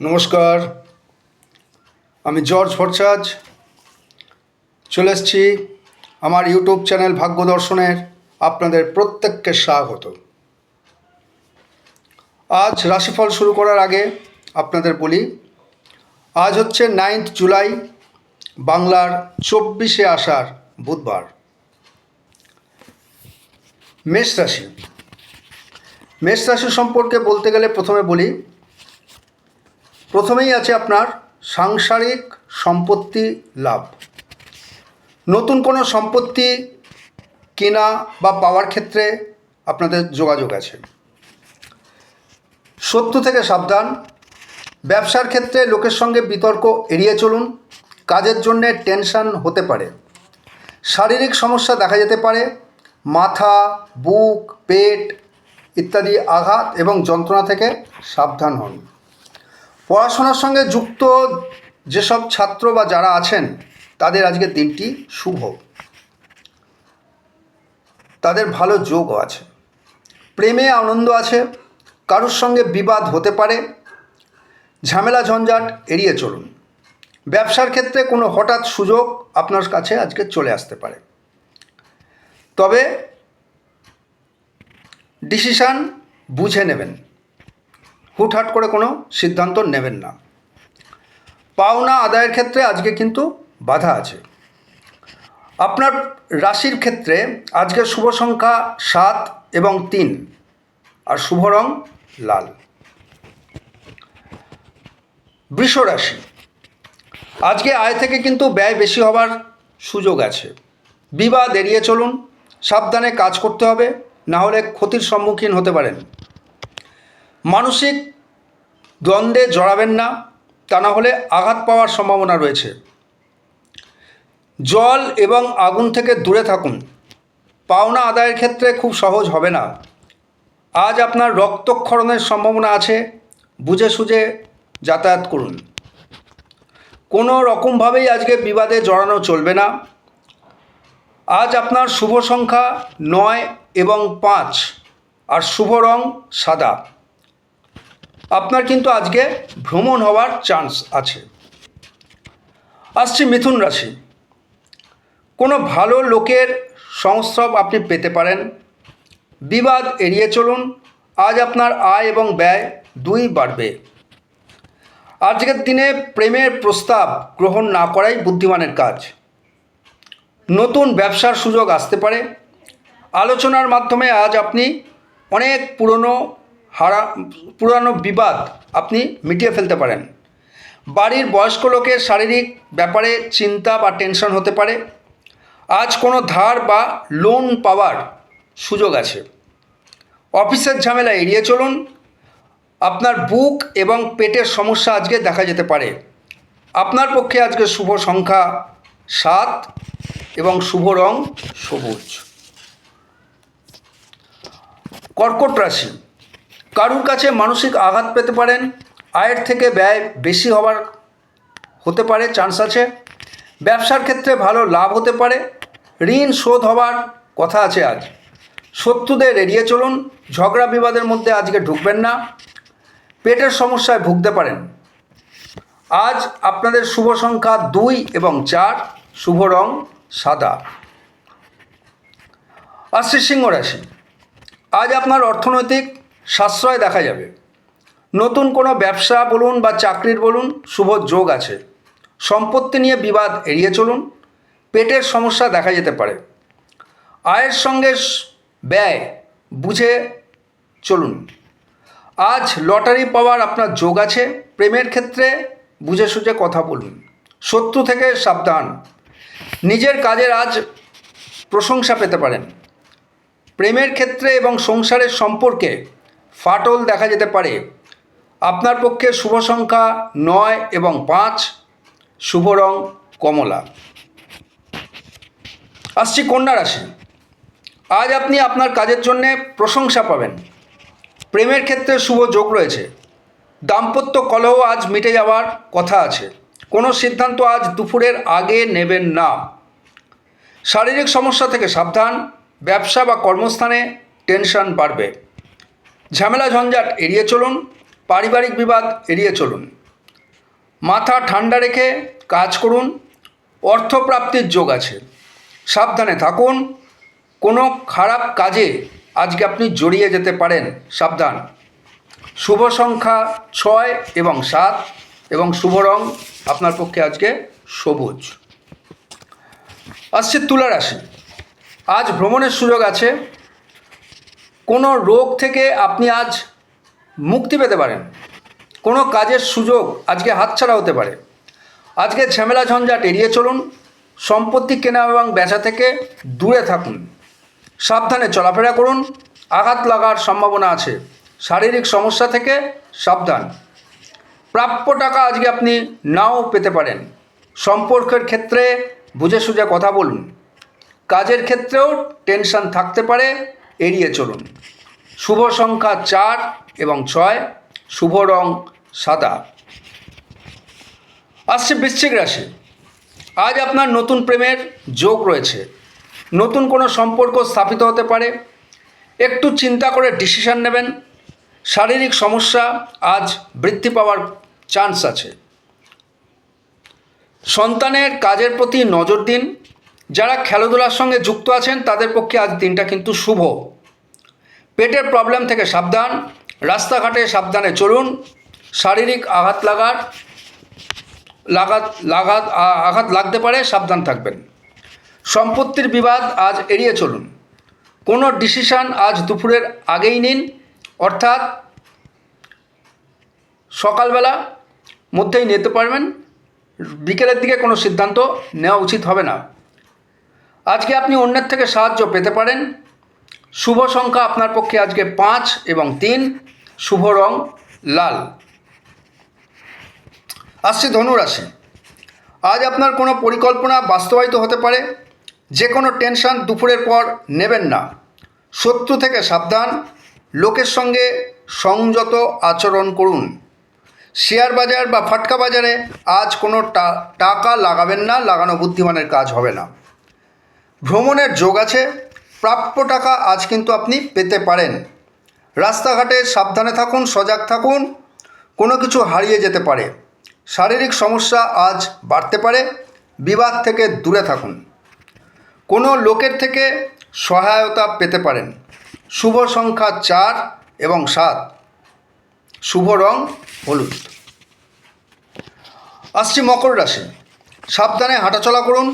নমস্কার, আমি জর্জ ভট্টাচার্য চলে এসেছি আমার ইউটিউব চ্যানেল ভাগ্য দর্শনের আপনাদের প্রত্যেককে স্বাগত। আজ রাশিফল শুরু করার আগে আপনাদের বলি, আজ হচ্ছে 9 জুলাই, বাংলার 24শে আষাঢ়, বুধবার। মেষ রাশি। মেষ রাশি সম্পর্কে বলতে গেলে প্রথমেই আছে আপনার সাংসারিক সম্পত্তি লাভ। নতুন কোনো সম্পত্তি কেনা বা পাওয়ার ক্ষেত্রে আপনাদের যোগাযোগ আছে। শত্রু থেকে সাবধান। ব্যবসার ক্ষেত্রে লোকের সঙ্গে বিতর্ক এড়িয়ে চলুন। কাজের জন্যে টেনশন হতে পারে। শারীরিক সমস্যা দেখা যেতে পারে। মাথা, বুক, পেট ইত্যাদি আঘাত এবং যন্ত্রণা থেকে সাবধান হন। পড়াশোনার সঙ্গে যুক্ত যেসব ছাত্র বা যারা আছেন তাদের আজকের দিনটি শুভ, তাদের ভালো যোগও আছে। প্রেমে আনন্দ আছে। কারোর সঙ্গে বিবাদ হতে পারে। ঝামেলা ঝঞ্ঝাট এড়িয়ে চলুন। ব্যবসার ক্ষেত্রে কোনো হঠাৎ সুযোগ আপনার কাছে আজকে চলে আসতে পারে, তবে ডিসিশান বুঝে নেবেন। হুটহাট করে কোনো সিদ্ধান্ত নেবেন না। পাওনা আদায়ের ক্ষেত্রে আজকে কিন্তু বাধা আছে। আপনার রাশির ক্ষেত্রে আজকে শুভ সংখ্যা 7 এবং 3 আর শুভ রং লাল। বৃষ রাশি। আজকে আয় থেকে কিন্তু ব্যয় বেশি হবার সুযোগ আছে। বিবাদ এড়িয়ে চলুন। সাবধানে কাজ করতে হবে, না হলে ক্ষতির সম্মুখীন হতে পারেন। মানসিক দ্বন্দ্বে জড়াবেন না, তা না হলে আঘাত পাওয়ার সম্ভাবনা রয়েছে। জল এবং আগুন থেকে দূরে থাকুন। পাওনা আদায়ের ক্ষেত্রে খুব সহজ হবে না। আজ আপনার রক্তক্ষরণের সম্ভাবনা আছে। বুঝে সুঝে যাতায়াত করুন। কোনো রকমভাবেই আজকে বিবাদে জড়ানো চলবে না। আজ আপনার শুভ সংখ্যা 9 এবং 5 আর শুভ রং সাদা। আপনার কিন্তু আজকে ভ্রমণ হওয়ার চান্স আছে। আসছি মিথুন রাশি। কোনো ভালো লোকের সংস্রব আপনি পেতে পারেন। বিবাদ এড়িয়ে চলুন। আজ আপনার আয় এবং ব্যয় দুই বাড়বে। আজকের দিনে প্রেমের প্রস্তাব গ্রহণ না করাই বুদ্ধিমানের কাজ। নতুন ব্যবসার সুযোগ আসতে পারে। আলোচনার মাধ্যমে আজ আপনি অনেক পুরানো বিবাদ আপনি মিটিয়ে ফেলতে পারেন। বাড়ির বয়স্ক লোকের শারীরিক ব্যাপারে চিন্তা বা টেনশন হতে পারে। আজ কোনো ধার বা লোন পাওয়ার সুযোগ আছে। অফিসের ঝামেলা এড়িয়ে চলুন। আপনার বুক এবং পেটের সমস্যা আজকে দেখা যেতে পারে। আপনার পক্ষে আজকে শুভ সংখ্যা 7 এবং শুভ রং সবুজ। কর্কট রাশি। কারুর কাছে মানসিক আঘাত পেতে পারেন। আয়ের থেকে ব্যয় বেশি হতে পারে, চান্স আছে। ব্যবসার ক্ষেত্রে ভালো লাভ হতে পারে। ঋণ শোধ হওয়ার কথা আছে আজ। শত্রুদের এড়িয়ে চলুন। ঝগড়া বিবাদের মধ্যে আজকে ঢুকবেন না। পেটের সমস্যায় ভুগতে পারেন। আজ আপনাদের শুভ সংখ্যা 2 এবং 4, শুভ রং সাদা। আসছে সিংহ রাশি। আজ আপনার অর্থনৈতিক সাশ্রয় দেখা যাবে। নতুন কোনো ব্যবসা বলুন বা চাকরির বলুন, শুভ যোগ আছে। সম্পত্তি নিয়ে বিবাদ এড়িয়ে চলুন। পেটের সমস্যা দেখা যেতে পারে। আয়ের সঙ্গে ব্যয় বুঝে চলুন। আজ লটারি পাওয়ার আপনার যোগ আছে। প্রেমের ক্ষেত্রে বুঝে সুঝে কথা বলুন। শত্রু থেকে সাবধান। নিজের কাজের আজ প্রশংসা পেতে পারেন। প্রেমের ক্ষেত্রে এবং সংসারের সম্পর্কে ফাটল দেখা যেতে পারে। আপনার পক্ষে শুভ সংখ্যা 9 এবং 5, শুভ রং কমলা। আসছি কন্যা রাশি। আজ আপনি আপনার কাজের জন্য প্রশংসা পাবেন। প্রেমের ক্ষেত্রে শুভ যোগ রয়েছে। দাম্পত্য কলহ আজ মিটে যাওয়ার কথা আছে। কোনো সিদ্ধান্ত আজ দুপুরের আগে নেবেন না। শারীরিক সমস্যা থেকে সাবধান। ব্যবসা বা কর্মস্থানে টেনশন বাড়বে। ঝামেলা ঝঞ্ঝাট এড়িয়ে চলুন। পারিবারিক বিবাদ এড়িয়ে চলুন। মাথা ঠান্ডা রেখে কাজ করুন, অর্থপ্রাপ্তির যোগ আছে। সাবধানে থাকুন, কোনো খারাপ কাজে আজকে আপনি জড়িয়ে যেতে পারেন, সাবধান। শুভ সংখ্যা 6 এবং 7 এবং শুভ রং আপনার পক্ষে আজকে সবুজ। আসছে তুলা রাশি। আজ ভ্রমণের সুযোগ আছে। কোনো রোগ থেকে আপনি আজ মুক্তি পেতে পারেন। কোনো কাজের সুযোগ আজকে হাতছাড়া হতে পারে। আজকে ঝামেলা ঝঞ্ঝাট এড়িয়ে চলুন। সম্পত্তি কেনা এবং বেচা থেকে দূরে থাকুন। সাবধানে চলাফেরা করুন, আঘাত লাগার সম্ভাবনা আছে। শারীরিক সমস্যা থেকে সাবধান। প্রাপ্য টাকা আজকে আপনি নাও পেতে পারেন। সম্পর্কের ক্ষেত্রে বুঝে সুঝে কথা বলুন। কাজের ক্ষেত্রেও টেনশন থাকতে পারে, এড়িয়ে চলুন। শুভ সংখ্যা 4 এবং 6, শুভ রং সাদা। আসছে বৃশ্চিক রাশি। আজ আপনার নতুন প্রেমের যোগ রয়েছে। নতুন কোনো সম্পর্ক স্থাপিত হতে পারে। একটু চিন্তা করে ডিসিশন নেবেন। শারীরিক সমস্যা আজ বৃদ্ধি পাওয়ার চান্স আছে। সন্তানের কাজের প্রতি নজর দিন। যারা খেলাধুলার সঙ্গে যুক্ত আছেন তাদের পক্ষে আজ দিনটা কিন্তু শুভ। পেটের প্রবলেম থেকে সাবধান। রাস্তাঘাটে সাবধানে চলুন। শারীরিক আঘাত লাগতে পারে, সাবধান থাকবেন। সম্পত্তির বিবাদ আজ এড়িয়ে চলুন। কোনো ডিসিশন আজ দুপুরের আগেই নিন, অর্থাৎ সকালবেলা মধ্যেই নিতে পারবেন। বিকেলের দিকে কোনো সিদ্ধান্ত নেওয়া উচিত হবে না। আজকে আপনি অন্যের থেকে সাহায্য পেতে পারেন। শুভ সংখ্যা আপনার পক্ষে আজকে 5 এবং 3, শুভ রং লাল। আসছে ধনু রাশি। আজ আপনার কোনো পরিকল্পনা বাস্তবায়িত হতে পারে। যে কোনো টেনশন দুপুরের পর নেবেন না। শত্রু থেকে সাবধান। লোকের সঙ্গে সংযত আচরণ করুন। শেয়ার বাজার বা ফাটকা বাজারে আজ কোনো টাকা লাগাবেন না, লাগানো বুদ্ধিমানের কাজ হবে না। ভ্রমণের যোগ আছে। প্রাপ্য টাকা আজ কিন্তু আপনি পেতে পারেন। রাস্তাঘাটে সাবধানে থাকুন, সজাগ থাকুন, কোনো কিছু হারিয়ে যেতে পারে। শারীরিক সমস্যা আজ বাড়তে পারে। বিবাদ থেকে দূরে থাকুন। কোনো লোকের থেকে সহায়তা পেতে পারেন। শুভ সংখ্যা 4 এবং 7, শুভ রং হলুদ। আসছি মকর রাশি। সাবধানে হাঁটাচলা করুন।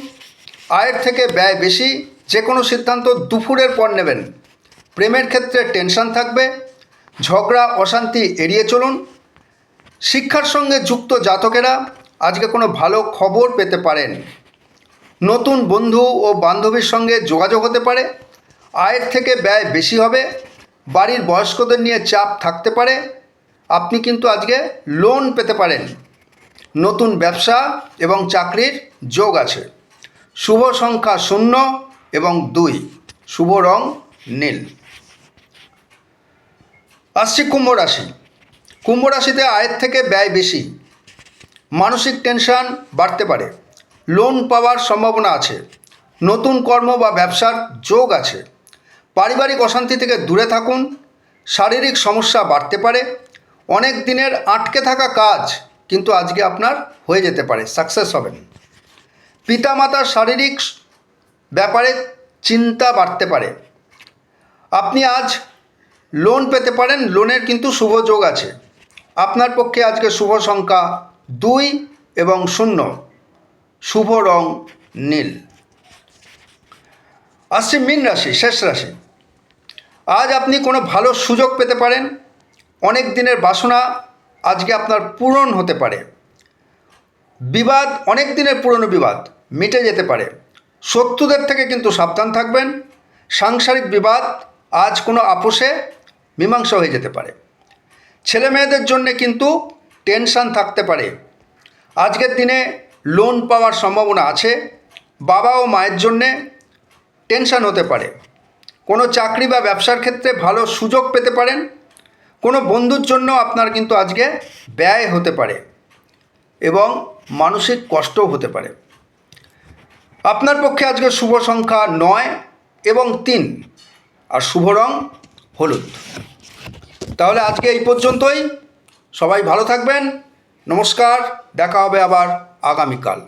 আয়ের থেকে ব্যয় বেশি। যে কোনো সিদ্ধান্ত দুপুরের পর নেবেন। প্রেমের ক্ষেত্রে টেনশন থাকবে। ঝগড়া অশান্তি এড়িয়ে চলুন। শিক্ষার সঙ্গে যুক্ত জাতকেরা আজকে কোনো ভালো খবর পেতে পারেন। নতুন বন্ধু ও বান্ধবীর সঙ্গে যোগাযোগ হতে পারে। আয়ের থেকে ব্যয় বেশি হবে। বাড়ির বয়স্কদের নিয়ে চাপ থাকতে পারে। আপনি কিন্তু আজকে লোন পেতে পারেন। নতুন ব্যবসা এবং চাকরির যোগ আছে। শুভ সংখ্যা 0 এবং 2, শুভ রং নীল। আসছে কুম্ভ রাশি। কুম্ভ রাশিতে আয়ের থেকে ব্যয় বেশি। মানসিক টেনশন বাড়তে পারে। লোন পাওয়ার সম্ভাবনা আছে। নতুন কর্ম বা ব্যবসার যোগ আছে। পারিবারিক অশান্তি থেকে দূরে থাকুন। শারীরিক সমস্যা বাড়তে পারে। অনেক দিনের আটকে থাকা কাজ কিন্তু আজকে আপনার হয়ে যেতে পারে, সাকসেস হবেন। পিতামাতার শারীরিক ব্যাপারে চিন্তা বাড়তে পারে। আপনি আজ লোন পেতে পারেন। লোনের কিন্তু শুভ যোগ আছে। আপনার পক্ষে আজকে শুভ সংখ্যা 2 এবং 0, শুভ রং নীল। আসছে মীন রাশি, শেষ রাশি। আজ আপনি কোনো ভালো সুযোগ পেতে পারেন। অনেক দিনের বাসনা আজকে আপনার পূরণ হতে পারে। বিবাদ, অনেক দিনের পুরনো বিবাদ মিটে যেতে পারে। শত্রুদের থেকে কিন্তু সাবধান থাকবেন। সাংসারিক বিবাদ আজ কোনো আপোষে মীমাংসা হয়ে যেতে পারে। ছেলে মেয়েদের জন্যে কিন্তু টেনশন থাকতে পারে। আজকের দিনে লোন পাওয়ার সম্ভাবনা আছে। বাবা ও মায়ের জন্যে টেনশন হতে পারে। কোনো চাকরি বা ব্যবসার ক্ষেত্রে ভালো সুযোগ পেতে পারেন। কোনো বন্ধুর জন্য আপনার কিন্তু আজকে ব্যয় হতে পারে এবং মানসিক কষ্টও হতে পারে। আপনার পক্ষে আজকে শুভ সংখ্যা 9 এবং 3, আর শুভ রং হলুদ। তাহলে আজকে এই পর্যন্তই। সবাই ভালো থাকবেন। নমস্কার, দেখা হবে আবার আগামীকাল।